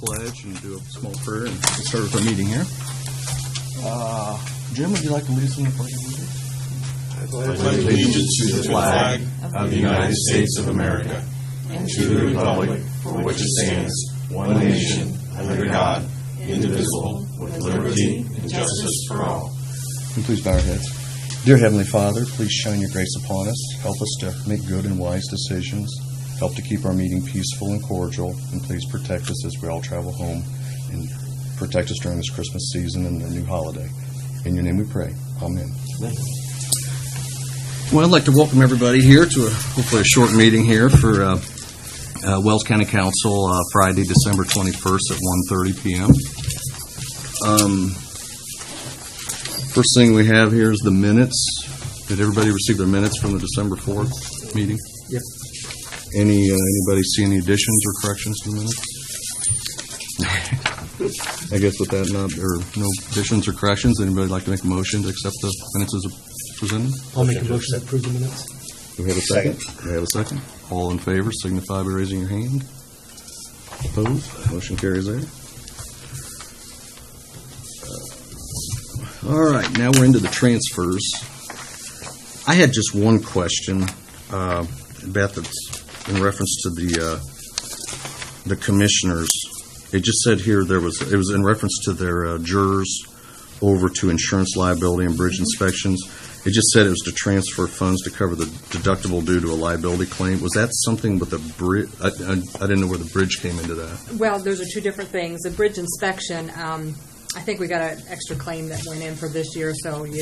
pledge and do a small prayer and start with our meeting here. Jim, would you like to lead us in the pledge of allegiance? I pledge allegiance to the flag of the United States of America and to the republic for which it stands, one nation, under God, indivisible, with liberty and justice for all. And please bow our heads. Dear Heavenly Father, please shine your grace upon us. Help us to make good and wise decisions. Help to keep our meeting peaceful and cordial. And please protect us as we all travel home. And protect us during this Christmas season and the new holiday. In your name we pray. Amen. Amen. Well, I'd like to welcome everybody here to hopefully a short meeting here for Wells County Council Friday, December 21st at 1:30 p.m. First thing we have here is the minutes. Did everybody receive their minutes from the December 4th meeting? Yep. Anybody see any additions or corrections to the minutes? I guess with that, no additions or corrections, anybody like to make a motion to accept the minutes as presented? I'll make a motion to approve the minutes. Do we have a second? Do we have a second? All in favor, signify by raising your hand. Opposed? Motion carries there. All right, now we're into the transfers. I had just one question, Beth, it's in reference to the commissioners. It just said here it was in reference to their jurors over to insurance liability and bridge inspections. It just said it was to transfer funds to cover the deductible due to a liability claim. Was that something with the bridge? I didn't know where the bridge came into that. Well, those are two different things. The bridge inspection, I think we got an extra claim that went in for this year, so, it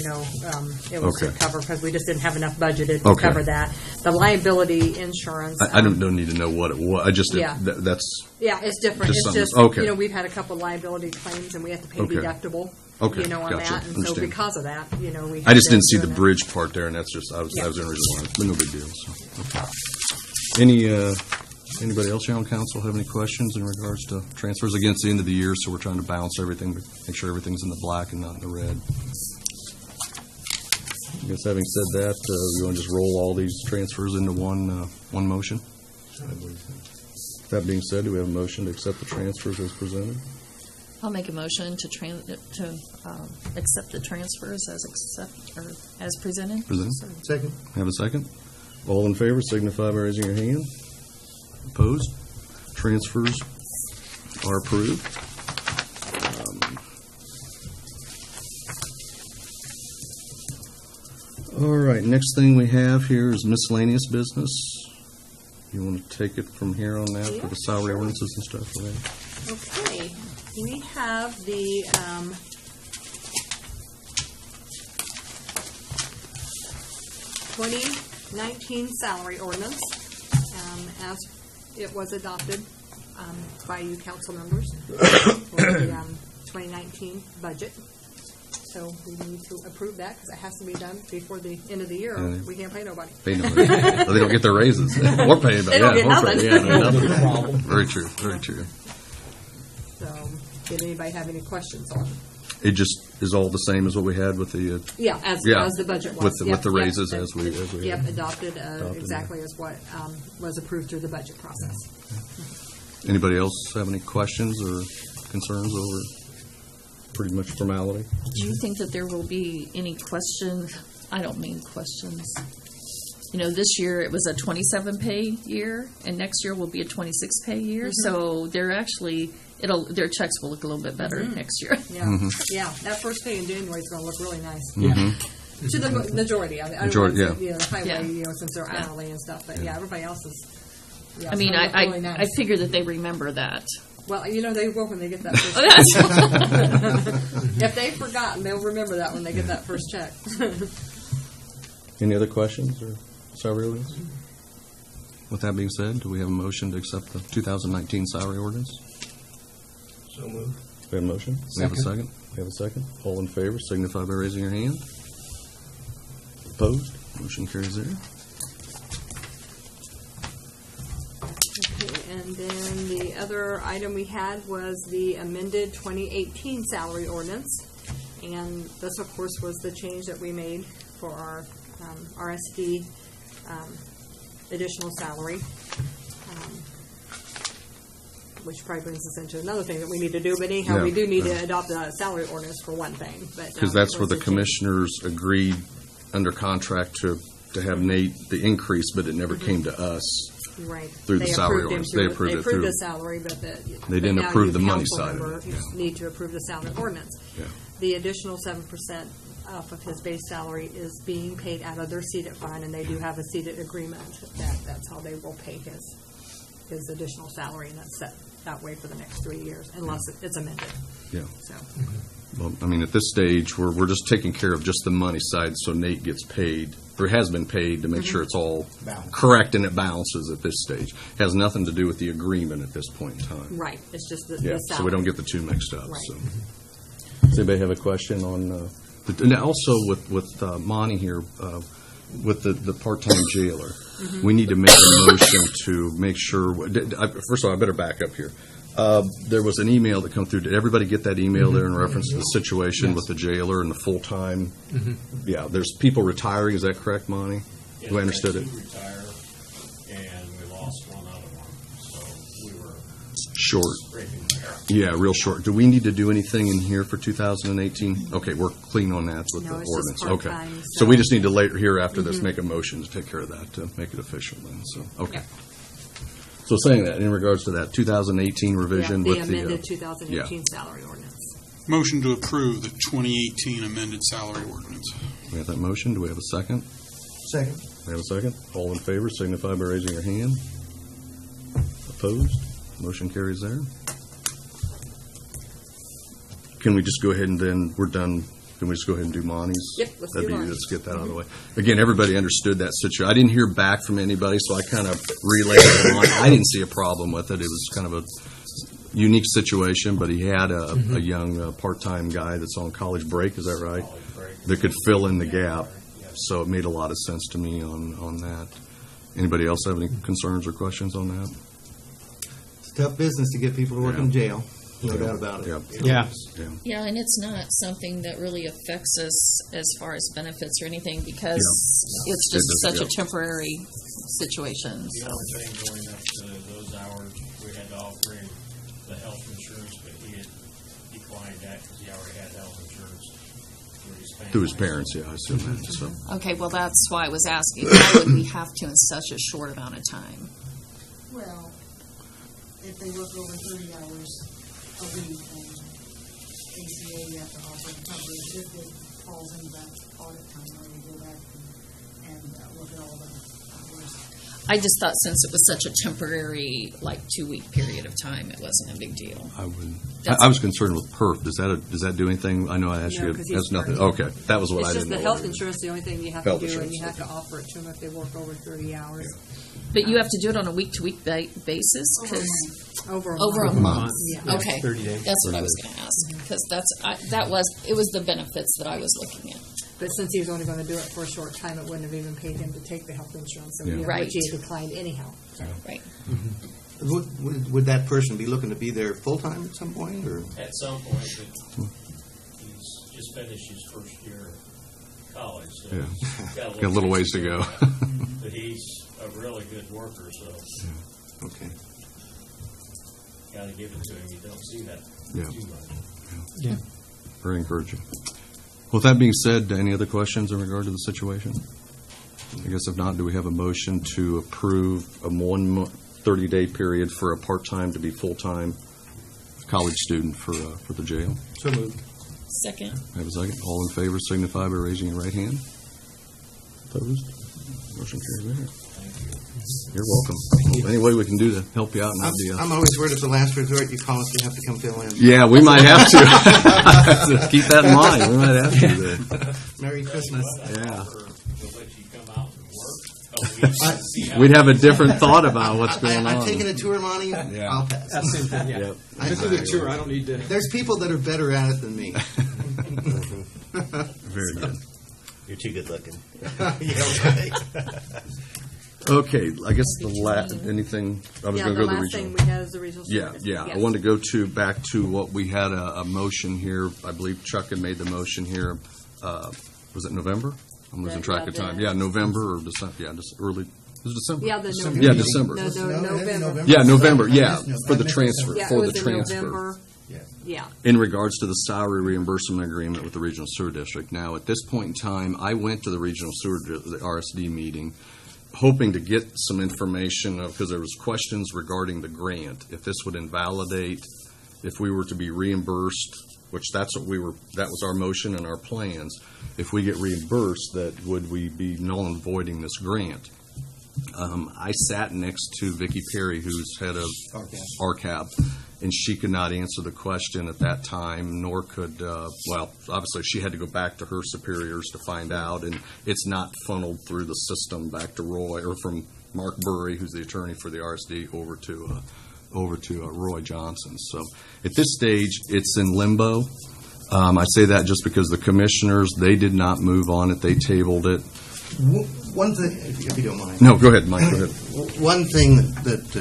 was to cover, because we just didn't have enough budgeted to cover that. The liability insurance. I don't need to know what it was. I just, that's. Yeah, it's different. Just it's just, okay. We've had a couple of liability claims, and we have to pay deductible. Okay, on gotcha. that, and so because of that, we. I just didn't see the bridge part there, and that's just I was the reason why, but no big deal. So, okay. Anybody else here on council have any questions in regards to transfers? Again, it's the end of the year, so we're trying to balance everything, make sure everything's in the black and not in the red. I guess having said that, we want to just roll all these transfers into one motion. That being said, do we have a motion to accept the transfers as presented? I'll make a motion to accept the transfers as presented. Second. Have a second? All in favor, signify by raising your hand. Opposed? Transfers are approved. All right, next thing we have here is miscellaneous business. You want to take it from here on out for the salary ordinances and stuff, right? Okay. We have the 2019 salary ordinance as it was adopted by you council members for the 2019 budget. So we need to approve that because it has to be done before the end of the year. Or we can't pay nobody. Pay nobody. They don't get their raises. We're paying, but they don't get nothing. Nothing. Very true. Very true. So, did anybody have any questions on it? It just is all the same as what we had with the as the budget was with the raises as we adopted exactly as what was approved through the budget process. Anybody else have any questions or concerns over pretty much formality? Do you think that there will be any questions? I don't mean questions. This year it was a 27 pay year, and next year will be a 26 pay year. Mm-hmm. So they're actually their checks will look a little bit better next year. Yeah, yeah. That first pay in January is going to look really nice. Mm-hmm. To the majority of it. The highway, since they're hourly and stuff. But everybody else is. Yeah, I mean, really nice. I figure that they remember that. Well, they will when they get that first check. If they've forgotten, they'll remember that when they get that first check. Any other questions or salary ordinance? With that being said, do we have a motion to accept the 2019 salary ordinance? So moved. We have a motion? We have a second? We have a second. All in favor, signify by raising your hand. Opposed? Motion carries there. Okay, and then the other item we had was the amended 2018 salary ordinance. And this, of course, was the change that we made for our RSD additional salary. which probably brings us into another thing that we need to do, but anyhow, we Yeah, do need yeah. to adopt the salary ordinance for one thing, but. Because that's where the let's- commissioners agreed under contract to have Nate the increase, but it never came to us. Right. through the They salary approved him ordinance. through- They approved it They approved through- the salary, but They didn't but now approve you the money council side of member it, yeah. Need to approve the salary ordinance. Yeah. The additional 7% off of his base salary is being paid out of their seated fund, and they do have a seated agreement that's how they will pay his additional salary, and that's set that way for the next 3 years, unless it's amended, Yeah. so. Well, I mean, at this stage, we're just taking care of just the money side, so Nate gets paid, or has been paid, to make sure it's all correct and it balances at this stage. Has nothing to do with the agreement at this point in time. Right, it's just the Yeah, salary. so we don't get the two mixed up, Right. so. Does anybody have a question on, and also with Monty here, with the part-time jailer, we need to make a motion to make sure, first of all, I better back up here. There was an email that come through. Did everybody get that email there in reference to the situation with the jailer and the full-time? Yeah, there's people retiring, is that correct, Monty? Do I understood it? Two retire, and we lost one other one, so we were Short. breaking there. Yeah, real short. Do we need to do anything in here for 2018? Okay, we're clean on that with No, the it's just ordinance. Okay. part-time, So we so- just need to later, here after this, make a motion to take care of that, to make it official then, so, okay. Yeah. So saying that, in regards to that 2018 revision Yeah, with the the. amended 2018 salary ordinance. Motion to approve the 2018 amended salary ordinance. We have that motion. Do we have a second? Second. We have a second. All in favor signify by raising your hand. Opposed? Motion carries there. Can we just go ahead and then, we're done, can we just go ahead and do Monty's? Yep, let's do Monty's. Let's get that out of the way. Again, everybody understood that situation. I didn't hear back from anybody, so I kind of relayed it on. I didn't see a problem with it. It was kind of a unique situation, but he had a young part-time guy that's on college break, is that right? College break. That could fill in the gap. So it made a lot of sense to me on that. Anybody else have any concerns or questions on that? It's tough business to get people to work in jail, no doubt about it. Yeah. Yeah. Yeah, and it's not something that really affects us as far as benefits or anything because it's just It doesn't, such a temporary situation. The So. only thing going up to those hours, we had to offer him the health insurance, but he had declined that because he already had health insurance through his family. Through his parents, yeah, I assume that. So, Okay, well, that's why I was asking, why would we have to in such a short amount of time? Well, if they work over 30 hours a week, and ACA, you have to offer coverage if it falls into that audit time where you go back and look at all the hours. I just thought since it was such a temporary, like 2-week period of time, it wasn't a big deal. I would. That's- I was concerned with PERF. Does that do anything? I know I asked No, you. 'cause It has he's nothing. part-time. Okay, that was what I It's just didn't the know. health insurance, the only thing you have Health to do, and insurance, you have to okay. offer it to them if they work over 30 hours. But you have to do it on a week-to-week basis? Because Over over a month. month. Yeah. Okay, 30 days. that's what I was going to ask because it was the benefits that I was looking at. But since he was only going to do it for a short time, it wouldn't have even paid him to take the health insurance, so, Yeah. you know, Right. which he had declined anyhow. So. Right. Would that person be looking to be there full-time at some point, or? At some point, but he's just finished his first year of college, so Yeah. he's Got a little ways to go. But he's a really good worker, so Okay. gotta give it to him. You don't see that Yeah. too much. Yeah. Very encouraging. With that being said, any other questions in regard to the situation? I guess if not, do we have a motion to approve a 30-day period for a part-time to be full-time college student for the jail? So moved. Second. Have a second. All in favor signify by raising your right hand. Opposed? Motion carries there. You're welcome. Any way we can do to help you out, and that'd be I'm always worried if the last resort you call us, you have to come fill in. yeah, we might have to. Keep that in mind. We might have to. Then. Merry Christmas. Yeah. We'll let you come out and work a week and see how We'd have a different thought about what's going I've on. taken a tour, Monty. Yeah. I'll pass. Same thing, yeah. Yep. This is a tour, I don't need to. There's people that are better at it than me. Very good. You're too good looking. Yeah, right. Okay, I guess anything, I was Yeah, going to the go to the last regional. thing we had is the regional Yeah, service. yeah. Yes. I wanted to go back to what we had a motion here. I believe Chuck had made the motion here. Was it November? I'm losing track of time. Yeah, November or December. Yeah, just early It was December. Yeah, the December. November. Yeah, December. No, No, it is November. Yeah, November, It yeah, is November. for the I missed transfer. Yeah, For it was the in transfer. November. Yeah. Yeah. In regards to the salary reimbursement agreement with the Regional Sewer District. Now, at this point in time, I went to the Regional Sewer, the RSD meeting, hoping to get some information, because there was questions regarding the grant, if this would invalidate, if we were to be reimbursed, which that was our motion and our plans, if we get reimbursed, that would we be null and voiding this grant? I sat next to Vicki Perry, who's head of RCAB, and she could not answer the question at that time, nor could, obviously she had to go back to her superiors to find out, and it's not funneled through the system back to Roy, or from Mark Burry, who's the attorney for the RSD, over to Roy Johnson. So at this stage, it's in limbo. I say that just because the commissioners, they did not move on it. They tabled it. One thing, if you don't mind. No, go ahead, Mike, go ahead. One thing that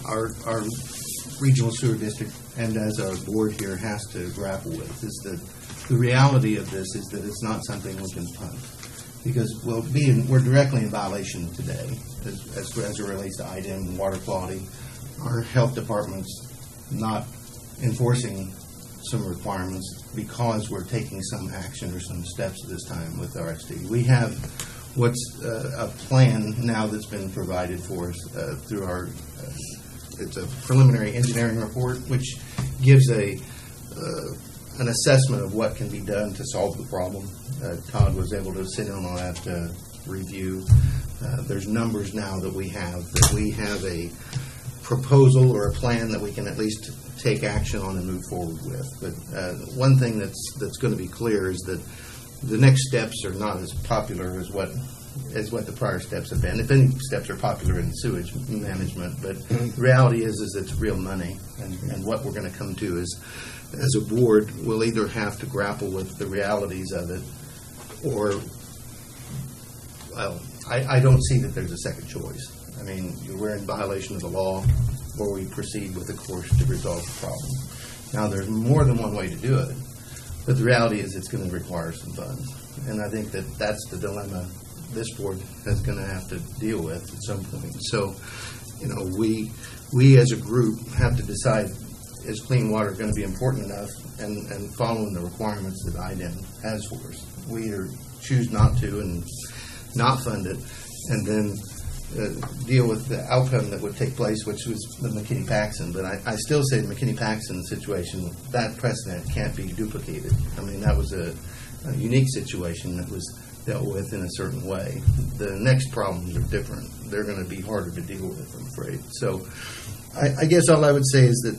our regional sewer district and as our board here has to grapple with is that the reality of this is that it's not something we can punt. Because we're directly in violation today as it relates to IDEM and water quality. Our health department's not enforcing some requirements because we're taking some action or some steps at this time with RSD. We have what's a plan now that's been provided for us through our it's a preliminary engineering report, which gives an assessment of what can be done to solve the problem. Todd was able to sit in on that review. There's numbers now that we have a proposal or a plan that we can at least take action on and move forward with. But one thing that's going to be clear is that the next steps are not as popular as what the prior steps have been. If any steps are popular in sewage management, but the reality is it's real money, and what we're going to come to is, as a board, we'll either have to grapple with the realities of it, or, well, I don't see that there's a second choice. I mean, we're in violation of the law, or we proceed with a course to resolve the problem. Now, there's more than one way to do it, but the reality is it's going to require some funds, and I think that that's the dilemma this board is going to have to deal with at some point. So, we as a group have to decide, is clean water going to be important enough and following the requirements that IDEM has for us? We either choose not to and not fund it, and then deal with the outcome that would take place, which was the McKinney-Paxson. But I still say the McKinney-Paxson situation, that precedent can't be duplicated. I mean, that was a unique situation that was dealt with in a certain way. The next problems are different. They're going to be harder to deal with, I'm afraid. So I guess all I would say is that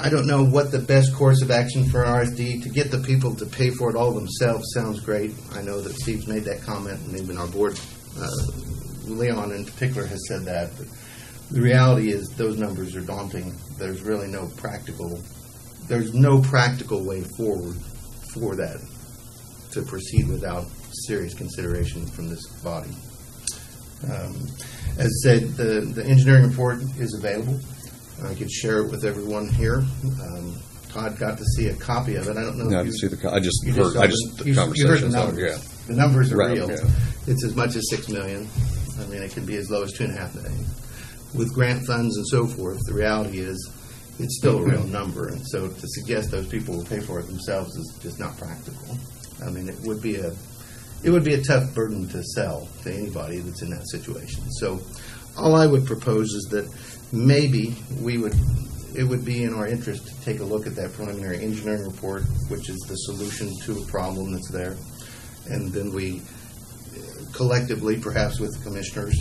I don't know what the best course of action for RSD. To get the people to pay for it all themselves sounds great. I know that Steve's made that comment, and even our board, Leon in particular, has said that. But the reality is those numbers are daunting. There's really no practical way forward for that to proceed without serious consideration from this body. As I said, the engineering report is available. I could share it with everyone here. Todd got to see a copy of it. I don't know. No, I didn't see I just heard the conversation. The numbers are Right, real. yeah. It's as much as $6 million. I mean, it can be as low as $2.5 million. With grant funds and so forth, the reality is it's still a real number. And so to suggest those people will pay for it themselves is just not practical. I mean, it would be a tough burden to sell to anybody that's in that situation. So all I would propose is that maybe it would be in our interest to take a look at that preliminary engineering report, which is the solution to a problem that's there. And then we collectively, perhaps with the commissioners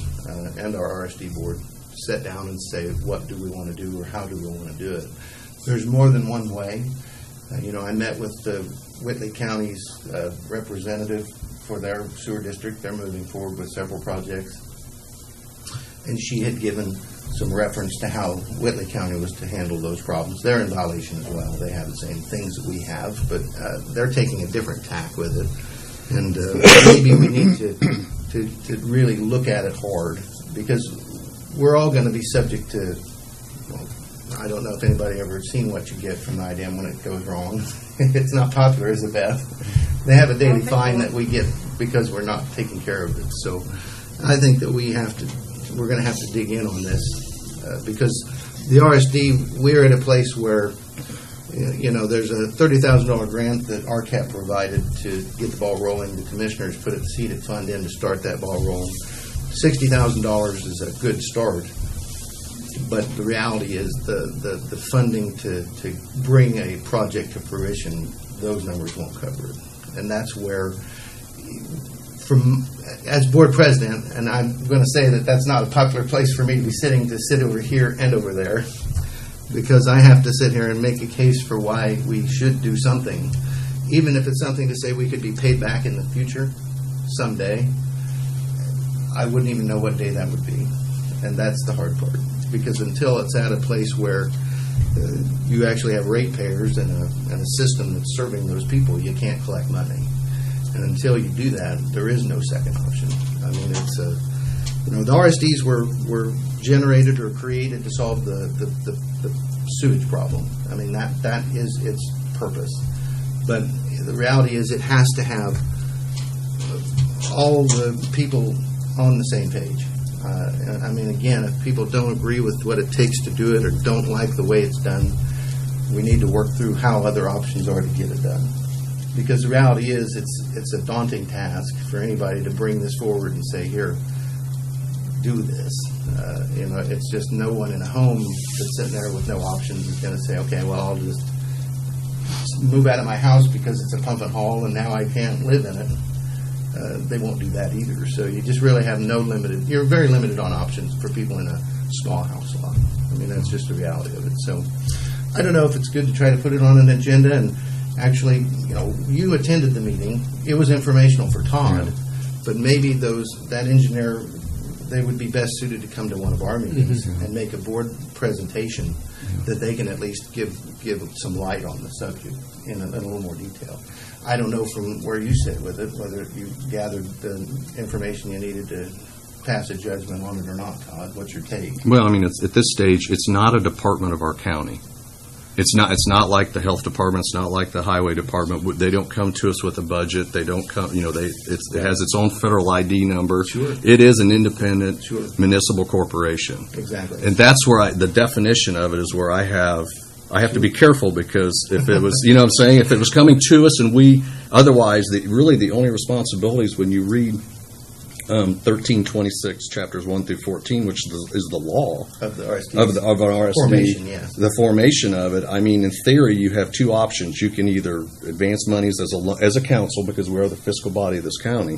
and our RSD board, sit down and say, what do we want to do or how do we want to do it? There's more than one way. I met with the Whitley County's representative for their sewer district. They're moving forward with several projects. And she had given some reference to how Whitley County was to handle those problems. They're in violation as well. They have the same things that we have, but they're taking a different tack with it. And maybe we need to really look at it hard, because we're all going to be subject to, well, I don't know if anybody ever seen what you get from IDEM when it goes wrong. It's not popular, is it, Beth? They have a daily fine that we get because we're not taking care of it. So I think that we have to we're going to have to dig in on this because the RSD, we're at a place where, there's a $30,000 grant that RCAP provided to get the ball rolling. The commissioners put a seeded fund in to start that ball rolling. $60,000 is a good start, but the reality is the funding to bring a project to fruition, those numbers won't cover it. And that's where, as board president, and I'm going to say that that's not a popular place for me to be sitting, to sit over here and over there, because I have to sit here and make a case for why we should do something, even if it's something to say we could be paid back in the future someday. I wouldn't even know what day that would be, and that's the hard part, because until it's at a place where you actually have ratepayers and a system that's serving those people, you can't collect money. And until you do that, there is no second option. I mean, it's the RSDs were generated or created to solve the sewage problem. I mean, that is its purpose. But the reality is it has to have all the people on the same page. I mean, again, if people don't agree with what it takes to do it or don't like the way it's done, we need to work through how other options are to get it done. Because the reality is it's a daunting task for anybody to bring this forward and say, here, do this. It's just no one in a home that's sitting there with no options is going to say, okay, well, I'll just move out of my house because it's a pump and haul and now I can't live in it. They won't do that either. So you just really have you're very limited on options for people in a small house lot. I mean, that's just the reality of it. So I don't know if it's good to try to put it on an agenda. And actually, you attended the meeting. It was informational for Todd, but maybe that engineer, they would be best suited to come to one of our meetings and make a board presentation that they can at least give some light on the subject in a little more detail. I don't know from where you sit with it, whether you gathered the information you needed to pass a judgment on it or not, Todd. What's your take? Well, I mean, at this stage, it's not a department of our county. It's not like the health department. It's not like the highway department. They don't come to us with a budget. They don't come. It has its own federal ID number. Sure. It is an independent municipal corporation. Exactly. And that's where the definition of it is where I have to be careful, because if it was, what I'm saying, if it was coming to us and otherwise, the only responsibilities when you read 1326 chapters 1 through 14, which is the law Of the RSD. of an RSD, Formation, yeah. the formation of it. I mean, in theory, you have two options. You can either advance monies as a council, because we are the fiscal body of this county.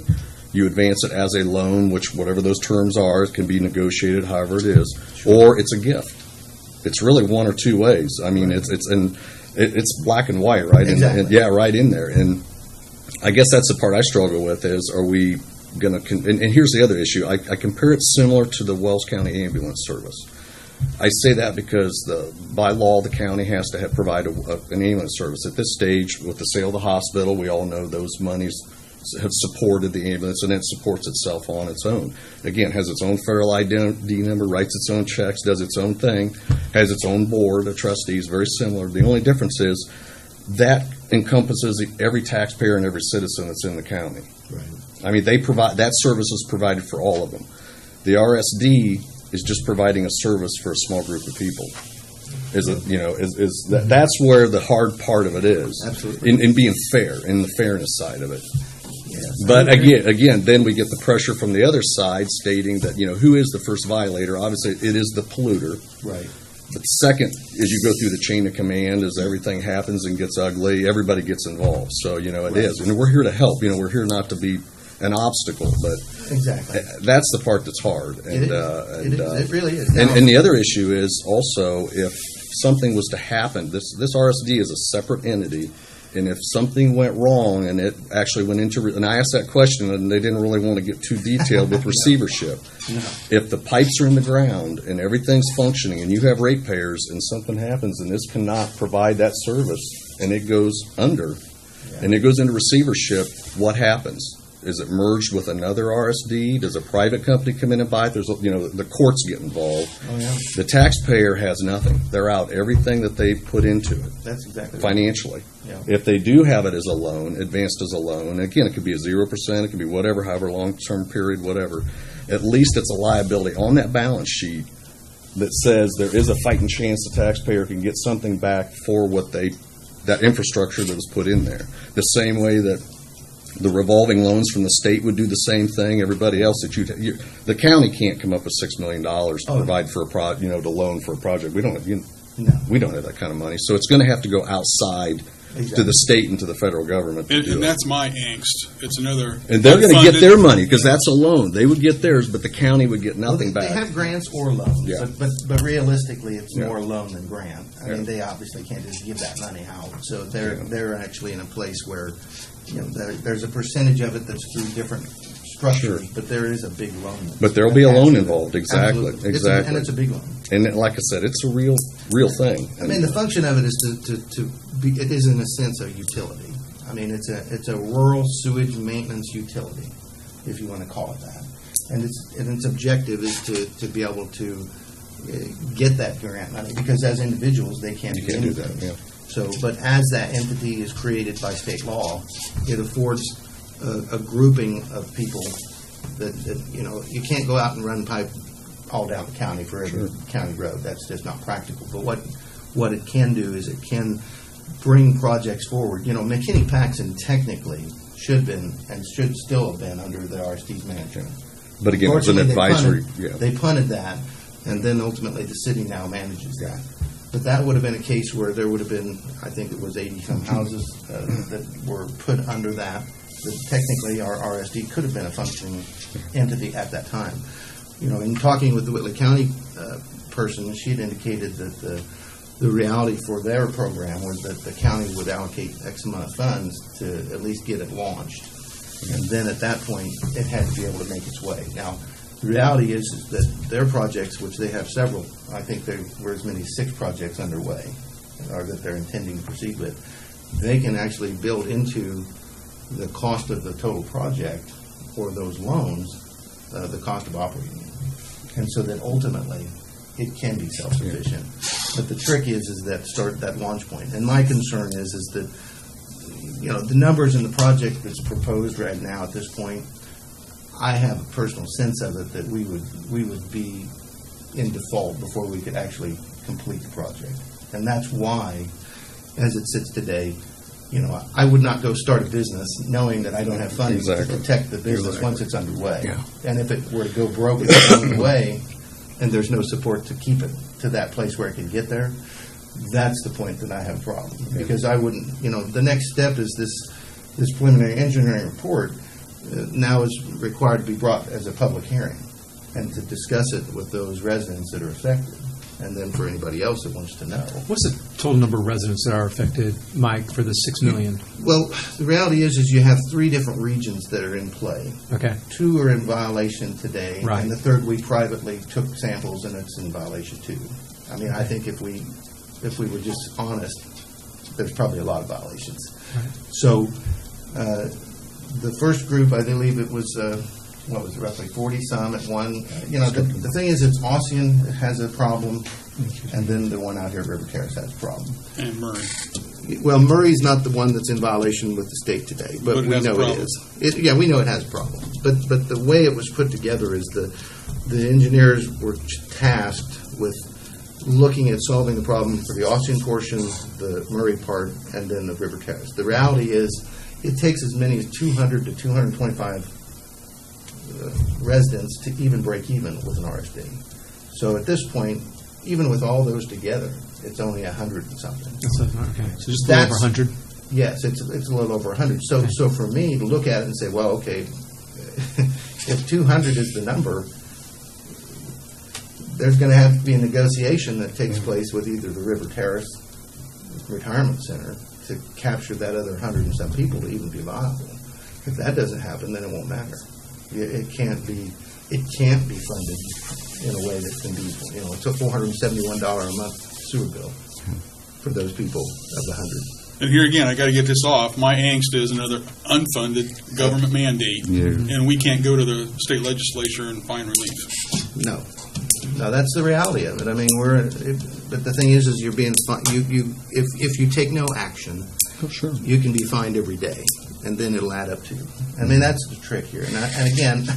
You advance it as a loan, which whatever those terms are, it can be negotiated however it is, or it's a gift. It's really one or two ways. I mean, it's black and white, right? Exactly. Right in there. And I guess that's the part I struggle with is, are we going to, and here's the other issue. I compare it similar to the Wells County Ambulance Service. I say that because by law, the county has to provide an ambulance service. At this stage, with the sale of the hospital, we all know those monies have supported the ambulance, and it supports itself on its own. Again, has its own federal ID number, writes its own checks, does its own thing, has its own board of trustees, very similar. The only difference is that encompasses every taxpayer and every citizen that's in the county. Right. I mean, that service is provided for all of them. The RSD is just providing a service for a small group of people. That's where the hard part of it is. Absolutely. In being fair, in the fairness side of it. Yes. But again, then we get the pressure from the other side stating that, who is the first violator? Obviously, it is the polluter. Right. But second, as you go through the chain of command, as everything happens and gets ugly, everybody gets involved. So, it is. And we're here to help. We're here not to be an obstacle, but Exactly. that's the part that's hard. It really is. And the other issue is also, if something was to happen, this RSD is a separate entity, and if something went wrong and it actually went into, and I asked that question and they didn't really want to get too detailed with receivership. No. If the pipes are in the ground and everything's functioning and you have ratepayers and something happens and this cannot provide that service and it goes under and it goes into receivership, what happens? Is it merged with another RSD? Does a private company come in and buy it? There's, the courts get involved. Oh, yeah. The taxpayer has nothing. They're out everything that they put into it That's exactly financially. Yeah. If they do have it as a loan, advanced as a loan, again, it could be a 0%, it could be whatever, however long-term period, whatever. at least it's a liability on that balance sheet that says there is a fighting chance the taxpayer can get something back for what that infrastructure that was put in there. The same way that the revolving loans from the state would do the same thing. Everybody else the county can't come up with $6 million to provide for to loan for a project. We don't have we don't have that kind of money. So it's going to have to go outside to the state and to the federal government. And that's my angst. It's another. And they're going to get their money because that's a loan. They would get theirs, but the county would get nothing back. They have grants or loans, Yeah. but realistically, it's Yeah. more loan than grant. I Yeah. mean, they obviously can't just give that money out. So they're actually in a place where, there's a percentage of it that's through different structures, Sure. but there is a big loan. But there'll be a loan attached to it. involved. Exactly. Absolutely. Exactly. And it's a big loan. And then, like I said, it's a real thing. I mean, the function of it is to be, it is in a sense a utility. I mean, it's a rural sewage maintenance utility, if you want to call it that. And its objective is to be able to get that grant money, because as individuals, they can't You do can't do anything. that, yeah. So, but as that entity is created by state law, it affords a grouping of people that you can't go out and run pipe all down the county for every county road. That's just not practical. But what it can do is it can bring projects forward. McKinney-Paxson technically should have been and should still have been under the RSD's management. But again, it's an advisory. They punted that, and then ultimately the city now manages that. But that would have been a case where there would have been, I think it was 80-some houses that were put under that. That technically our RSD could have been a functioning entity at that time. In talking with the Whitley County person, she had indicated that the reality for their program was that the county would allocate X amount of funds to at least get it launched. And then at that point, it had to be able to make its way. Now, the reality is that their projects, which they have several, I think there were as many as 6 projects underway, or that they're intending to proceed with, they can actually build into the cost of the total project or those loans, the cost of operating it. And so that ultimately, it can be self-sufficient. But the trick is that launch point. And my concern is that, the numbers in the project that's proposed right now at this point, I have a personal sense of it that we would be in default before we could actually complete the project. And that's why, as it sits today, I would not go start a business knowing that I don't have funding to protect the business once it's underway. Yeah. And if it were to go broke along the way, and there's no support to keep it to that place where it can get there, that's the point that I have a problem. Because I wouldn't, the next step is this preliminary engineering report now is required to be brought as a public hearing and to discuss it with those residents that are affected, and then for anybody else that wants to know. What's the total number of residents that are affected, Mike, for the $6 million? Well, the reality is you have 3 different regions that are in play. Okay. 2 are in violation today, Right. and the third we privately took samples, and it's in violation too. I mean, I think if we were just honest, there's probably a lot of violations. Right. So the first group, I believe it was, roughly 40-some at one. The thing is, it's Ossian that has a problem, and then the one out here at River Terrace has a problem. And Murray. Well, Murray's not the one that's in violation with the state today, but But it we has a know it problem. is. We know it has a problem. But the way it was put together is the engineers were tasked with looking at solving the problem for the Ossian portion, the Murray part, and then the River Terrace. The reality is, it takes as many as 200 to 225 residents to even break even with an RSD. So at this point, even with all those together, it's only 100 and something. Okay. So just a little over 100? Yes, it's a little over 100. So for me to look at it and say, well, okay, if 200 is the number, there's going to have to be a negotiation that takes place with either the River Terrace Retirement Center to capture that other 100 and some people to even be viable. If that doesn't happen, then it won't matter. It can't be funded in a way that can be, it's a $471 a month sewer bill for those people of the 100. And here again, I got to get this off. My angst is another unfunded government mandate, and we can't go to the state legislature and find relief. No, that's the reality of it. I mean, but the thing is you're being if you take no action, you can be fined every day, and then it'll add up to. I mean, that's the trick here. And again,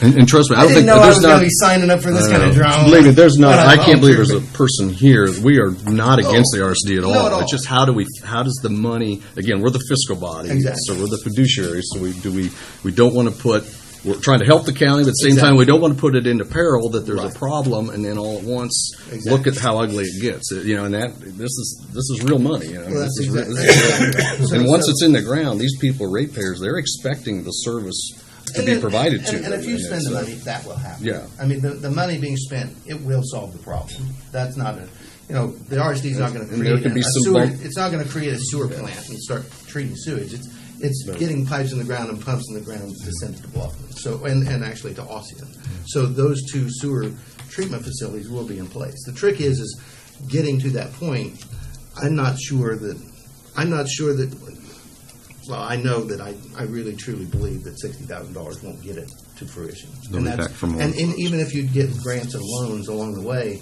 And trust me, I I don't didn't think know I there's was going not. to be signing up for this kind of drama. Believe me, there's not. But I can't believe there's a volunteered. person here. We are not against the RSD at all. Not at all. It's just how does the money? Again, we're the fiscal body, Exactly. so we're the fiduciary. So we don't want to put. We're trying to help the county, but at the same time, Exactly. we don't want to put it into peril that there's Right. a problem, and then all at once, Exactly. look at how ugly it gets. And this is real money. Well, This that's is real- exactly this is real. right. And once So- it's in the ground, these people, ratepayers, they're expecting the service to be provided to and them. if you spend it's, the money, that will happen. Yeah. I mean, the money being spent, it will solve the problem. That's not the RSD is not going to And there create could be a some sewer. bump- It's not going to create a sewer plant and start treating sewage. It's getting pipes in the ground and pumps in the ground to send to Bluffton. So and actually to Ossian. So those two sewer treatment facilities will be in place. The trick is getting to that point. I'm not sure that. Well, I know that I really truly believe that $60,000 won't get it to fruition. They'll be that's- back for more. and even if you get grants and loans along the way,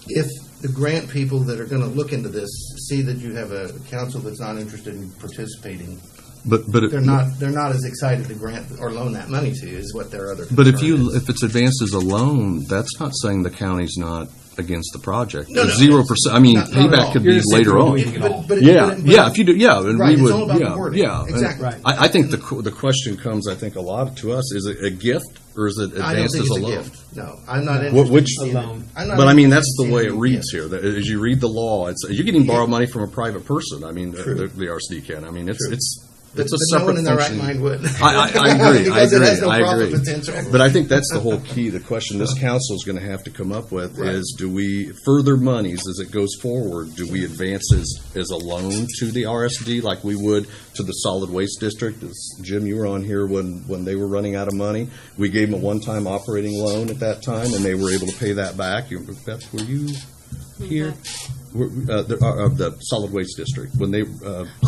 if the grant people that are going to look into this see that you have a council that's not interested in participating, but they're not as excited to grant or loan that money to you is what their other. But if concern is. if it's advanced as a loan, that's not saying the county's not against the project. No, no, 0%. I mean, not at all. payback could You're be just saying later we're on. waiting it all. Yeah. If you do, yeah, and Right, we it's would, all about the yeah, wording. yeah. And Exactly. Right. I think the question comes, I think a lot to us, is it a gift or is it I don't advanced think as it's a a loan? gift. No, I'm not What- interested. which- in seeing it. A loan. I'm not But I mean, interested that's the in way seeing it a reads gift. here. As you read the law, you can even borrow Yeah. money from a private person. I mean, True. the RSD can. I mean, it's True. it's a But separate no one in their right functioning- mind would. I agree. Because it has no I profit agree. potential. But I think that's the whole key. The question this council is going to have to come up with Right. is: do we further monies as it goes forward? Do we advance as a loan to the RSD like we would to the solid waste district? As Jim, you were on here when they were running out of money. We gave them a one-time operating loan at that time, and they were able to pay that back. Beth, were you here? The solid waste district when they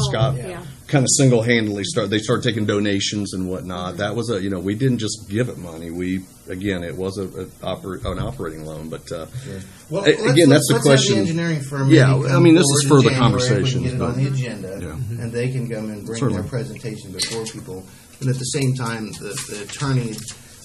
Scott yeah. kind of single-handedly started taking donations and whatnot. That was we didn't just give it money. It was an operating loan, but Well, again, that's the let's question. Have the engineering firm. Yeah, maybe I come mean, this is forward in further January if we conversation, can Get it on but- the agenda, Yeah. and they can come and bring Certainly. their presentation before people. And at the same time, the attorney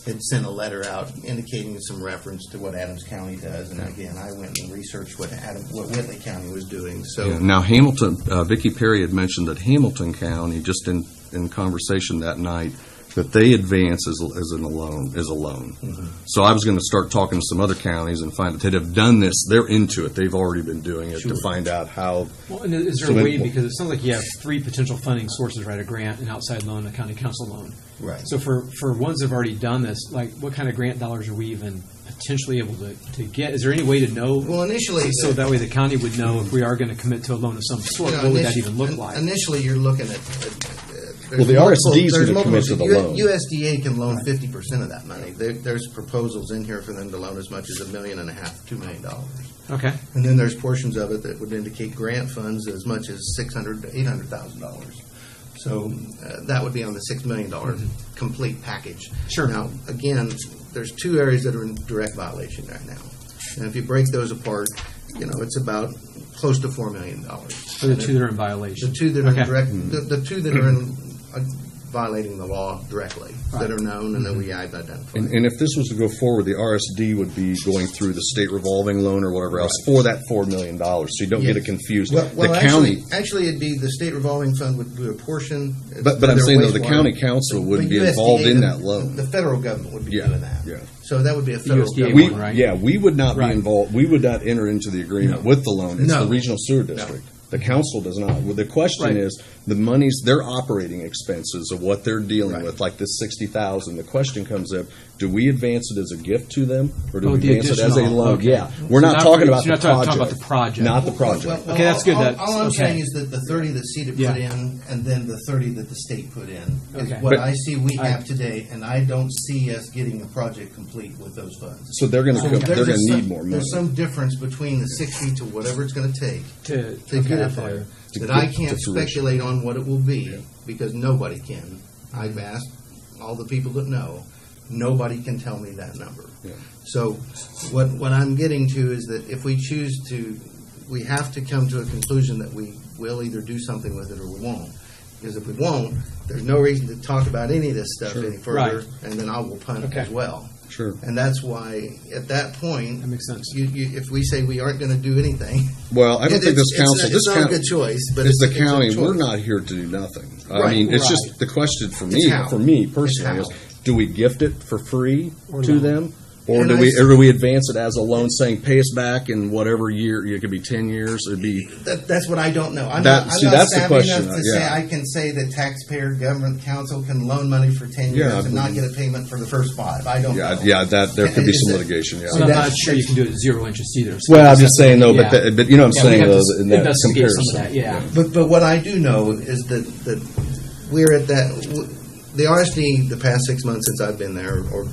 had sent a letter out indicating some reference to what Adams County does. And again, I went and researched what Whitley County was doing. So Yeah. Now, Hamilton, Vicki Perry had mentioned that Hamilton County, just in conversation that night, that they advance as a loan. Mm-hmm. So I was going to start talking to some other counties and find that have done this. They're into it. They've already been doing it to find out how. Well, and is there So a way, then- because it sounds like you have three potential funding sources, right? A grant, an outside loan, a county council loan. right. So for ones that have already done this, like what kind of grant dollars are we even potentially able to get? Is there any way to know? Well, initially, So that way the county would know if we are going to commit to a loan of some sort, you know, what would that initi- even look like? Initially, you're looking at. Well, the RSD is gonna commit to the loan. USDA can loan 50% of that money. There's proposals in here for them to loan as much as $1.5 million, $2 million. Okay. And then there's portions of it that would indicate grant funds as much as $600,000 to $800,000. So that would be on the $6 million complete package. Sure. Now, again, there's two areas that are in direct violation right now. And if you break those apart, it's about close to $4 million. For the two that are in violation. The two that are Okay. direct, the two that are in violating the law directly, that are known and that we have identified. And if this was to go forward, the RSD would be going through the state revolving loan or whatever else for that $4 million. So you don't get it confused. Well, the county. actually, it'd be the state revolving fund would do a portion. But for I'm their saying, though, the wastewater. county council wouldn't But be involved USDA, in that loan. The federal government would be Yeah, doing that. yeah. So that would be a federal USDA government. one, right? Yeah, we would not Right. be involved. We would not enter into the agreement No. with the loan. It's No. the regional sewer district. The council does not. Well, the question Right. is the monies, their operating expenses of what they're dealing Right. with, like this $60,000. The question comes up: do we advance it as a gift to them, or do Oh, we the advance it as a additional, loan? okay. Yeah, we're So not not talking for- about so you're the not project. talking about the project. Not the project. Well, Okay, that's good. All, That's- all I'm okay. saying is that the 30 that CETA put Yeah. in, and then the 30 that the state put in, is Okay. what But- I see we have today, and I don't see us getting the project complete with those funds. So they're going to So they're there's going to some- need more money. There's some difference between the 60 to whatever it's going to take To to get it there. That I get can't to fruition. speculate on what it will be, because nobody can. I've asked all the people that know. Nobody can tell me that number. Yeah. So what I'm getting to is that if we choose to, we have to come to a conclusion that we will either do something with it or we won't. Because if we won't, there's no reason to talk about any of this stuff any further, Right. and then I will punt Okay. as well. Sure. And that's why, at that point, That makes sense. if we say we aren't going to do anything, Well, I don't think this council, it's not a good choice, but it's the a county, choice. we're not here to do nothing. I Right. mean, it's Right. just, the question for It's me, how. personally, It's is, how. do we gift it for free Or to loan. them? Or And do I we, s- or do we advance it as a loan saying, pay us back in whatever year, it could be 10 years, it'd be, That's what I don't know. I'm That- not, I'm see, not that's the savvy question, enough to say yeah. I can say that taxpayer government council can loan money for 10 Yeah, years and not but- get a payment for the first 5. I don't know. that, there could be Is some it- litigation, So yeah. I'm not that's- sure you can do it at zero interest either. So Well, I'm just just saying though, yeah. but you know what I'm Yeah, we saying have to though, in that investigate some comparison. of that, yeah. But what I do know is that we're at that, the RSD, the past 6 months since I've been there, or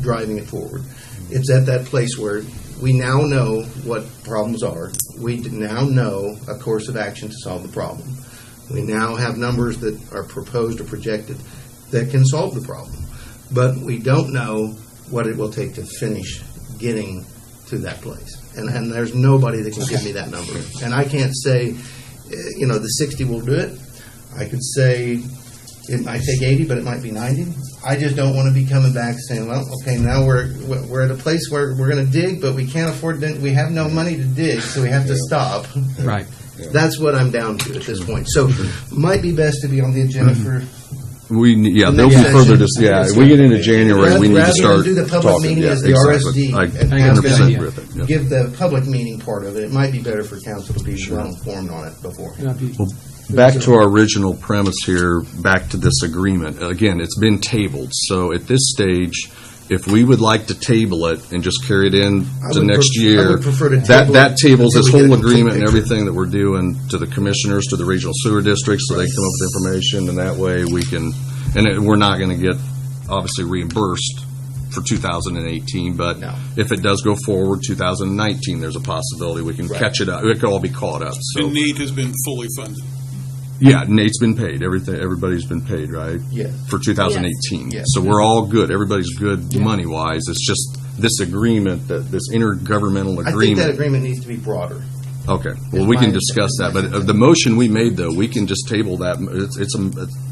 driving it forward, it's at that place where we now know what problems are. We now know a course of action to solve the problem. We now have numbers that are proposed or projected that can solve the problem. But we don't know what it will take to finish getting to that place. And there's nobody that can give me that number. And I can't say, the 60 will do it. I could say it might take 80, but it might be 90. I just don't want to be coming back saying, well, okay, now we're at a place where we're going to dig, but we can't afford to, we have no money to dig, so we have to stop. Right. That's what I'm down to at this point. So might be best to be on the agenda for There'll be next further, session. we get into January, we need to rather start than do the public talking. meeting Yeah, as the exactly. RSD I and think 100% that's a good agree with it. yeah. give the public meeting part of it. It might be better for council to be well informed on it before. That'd be- Back to our original premise here, back to this agreement. Again, it's been tabled, so at this stage, if we would like to table it and just carry it in I to would next pref- I year, would prefer to that table it tables this until we get whole a complete agreement and picture. everything that we're doing to the commissioners, to the regional sewer districts, so they come up with information, and that way we can, we're not going to get, obviously, reimbursed for 2018, but No. if it does go forward, 2019, there's a possibility we can Right. catch it up. It could all be caught up, so. And Nate has been fully funded. Yeah, Nate's been paid. Everybody's been paid, right? Yes. For 2018. Yes. So we're all good. Everybody's good money-wise. It's just this agreement, this intergovernmental I think that agreement. agreement needs to be broader. Okay. Well, we can discuss that. But the motion we made, though, we can just table that.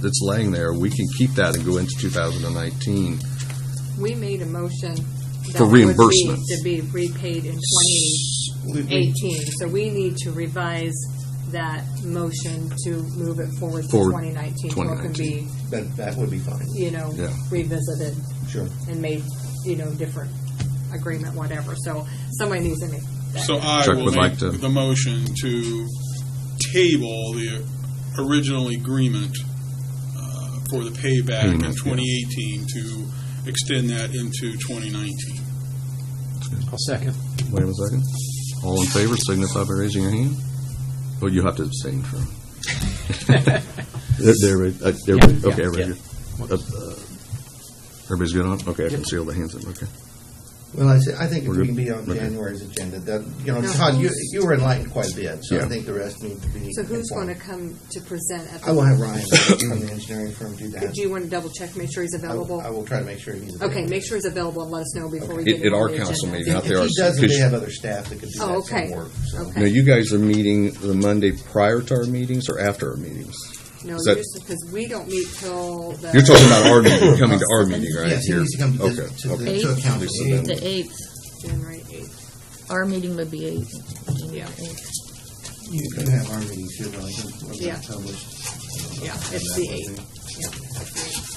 It's laying there. We can keep that and go into 2019. We made a motion that For would be reimbursement. to be repaid in 2018. So we need to revise that motion to move it forward to Forward 2019. So it can be, That would be fine. Yeah. revisited Sure. and made, different agreement, whatever. So somebody needs to make that. So I Chuck will would make like to- the motion to table the original agreement for the payback in Payment, yeah. 2018 to extend that into 2019. I'll second. Wait a second. All in favor, signify by raising your hand. Oh, you have to abstain from. Everybody, Yeah, okay, yeah, everybody good? Everybody's good on? Okay, I can see all the hands up, okay. Well, I think if We're we good? can be on Okay. January's agenda, that, Now, Todd, you who's- were enlightened quite a bit, so I Yeah. think the rest need to be. So who's going informed. to come to present at the? I will have Ryan from the engineering firm do that. Do you want to double check, make sure he's available? I will try to make sure he's available. Okay, make sure he's available and let us know before we Okay. get him At on our the council agenda. meeting, not If there. he doesn't, because- they have other staff that could do Oh, that okay. same work. So. Okay. Now, you guys are meeting the Monday prior to our meetings or after our meetings? No, Is that- because we don't meet till the. You're talking about our meeting, coming to our meeting, right? Yes, he Here. needs to come to Okay, this, to okay. the, to a council So meeting. then- The 8th. January 8th. Our meeting would be 8th. Yeah. You can have our meeting too, but I think we'll Yeah. get published. Yeah, it's the 8th. Yeah, that's the 8th.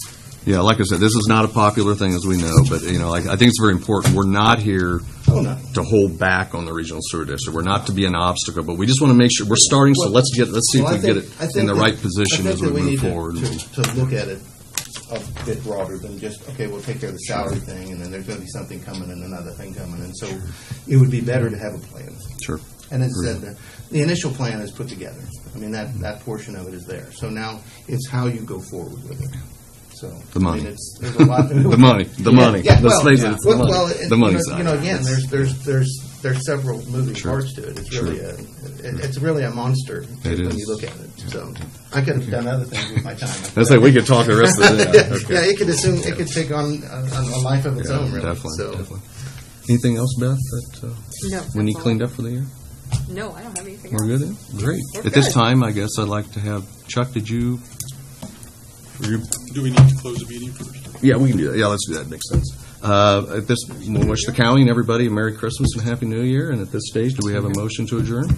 Yeah, like I said, this is not a popular thing, as we know, but, I think it's very important. We're not here Oh, no. to hold back on the regional sewer district. We're not to be an obstacle, but we just want to make sure, we're starting, so let's see if Well, we get it I think in the that- right I position think as we that move need forward. To look at it a bit broader than just, okay, we'll take care of the salary thing, and then there's going to be something coming and another thing coming, and so it would be better to have a plan. Sure. And as I said, the initial plan is put together. I mean, that portion of it is there. So now it's how you go forward with it. So The money. I mean, there's a lot. The money. Yeah, Let's face it, it's the money. Well, The money side. Again, there's several moving Sure. parts to it. It's Sure. really a monster It when is. you look at it. So I could have done other things with my time. Let's say we could talk the rest of the day. Okay. Yeah, it could take on a life of its Yeah, own. Really. definitely, So, definitely. Anything else, Beth, that No. we need that's all. cleaned up for the year? No, I don't have anything We're else. good then? Great. We're At this good. time, I guess I'd like to have, Chuck, did you Do we need to close the meeting first? Yeah, we can do that. Yeah, let's do that. Makes sense. At this, we'll wish the county and everybody a Merry Christmas and Happy New Year. And at this stage, do we have a motion to adjourn?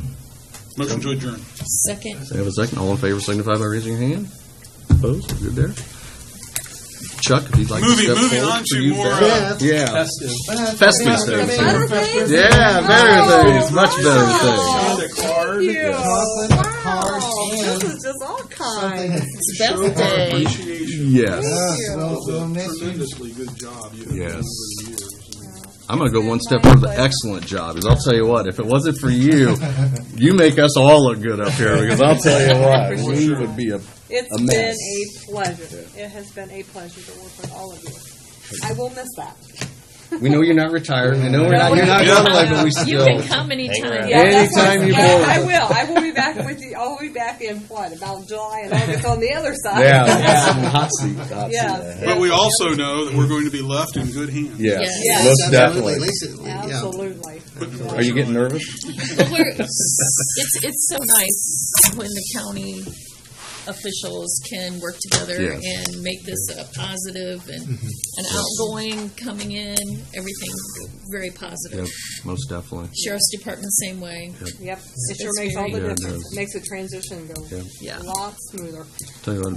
Motion to adjourn. Second. Do we have a second? All in favor signify by raising your hand. Opposed? We're good there. Chuck, if you'd like to step Moving forward on for to you, more, Beth. Yeah. Festive. Festive things. Better things? Yeah, better things. Much better things. And a card. Thank you. Chocolate, cards, and This is just all kinds. It's birthday. Appreciation. Yes. we'll miss you. Tremendously good job you've done Yes. over the years. I'm going to go one step further. The excellent job. Because I'll tell you what, if it wasn't for you, you make us all look good up here. Because I'll tell you what, we would be a It's A been mess. a pleasure. It has been a pleasure to work with all of you. I will miss that. We know you're not retired. I know you're not going away, but we You still. can come anytime. Yeah, that's Anytime what- you yeah, both- I will. I will be back with you. I'll be back in what, about July and August on the other side. Yeah, hot seat. Hot Yes. seat. But we also know that we're going to be left in good hands. Yes, Yes. most Absolutely. definitely. Lisa, yeah. Absolutely. Are you getting nervous? But it's so nice when the county officials can work together Yes. and make this a positive and an outgoing coming in, everything very positive. Yep, most definitely. Sheriff's Department, same way. Yep. It sure It's makes all the very- Yeah, it difference. does. It makes the transition go Yeah. a lot smoother. Tell you what,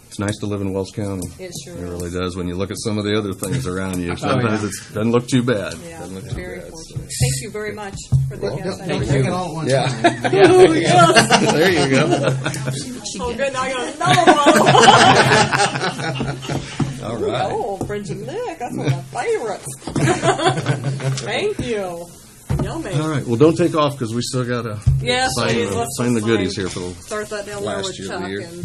it's nice to live in Wells County. It sure It is. really does. When you look at some of the other things around you, yeah. sometimes it doesn't look too bad. Yeah, Doesn't look too very bad. fortunate. Thank you very much for the guest. Don't take it all at one Yeah. time. Oh, yes. There you go. Oh, good. Now I got another one. All right. Oh, Frenchy Nick. That's one of my favorites. Thank you. Yummy. All right. Well, don't take off because we still got to Yes, please. Let's sign the just goodies here for the start that down there last with year of the Chuck year. and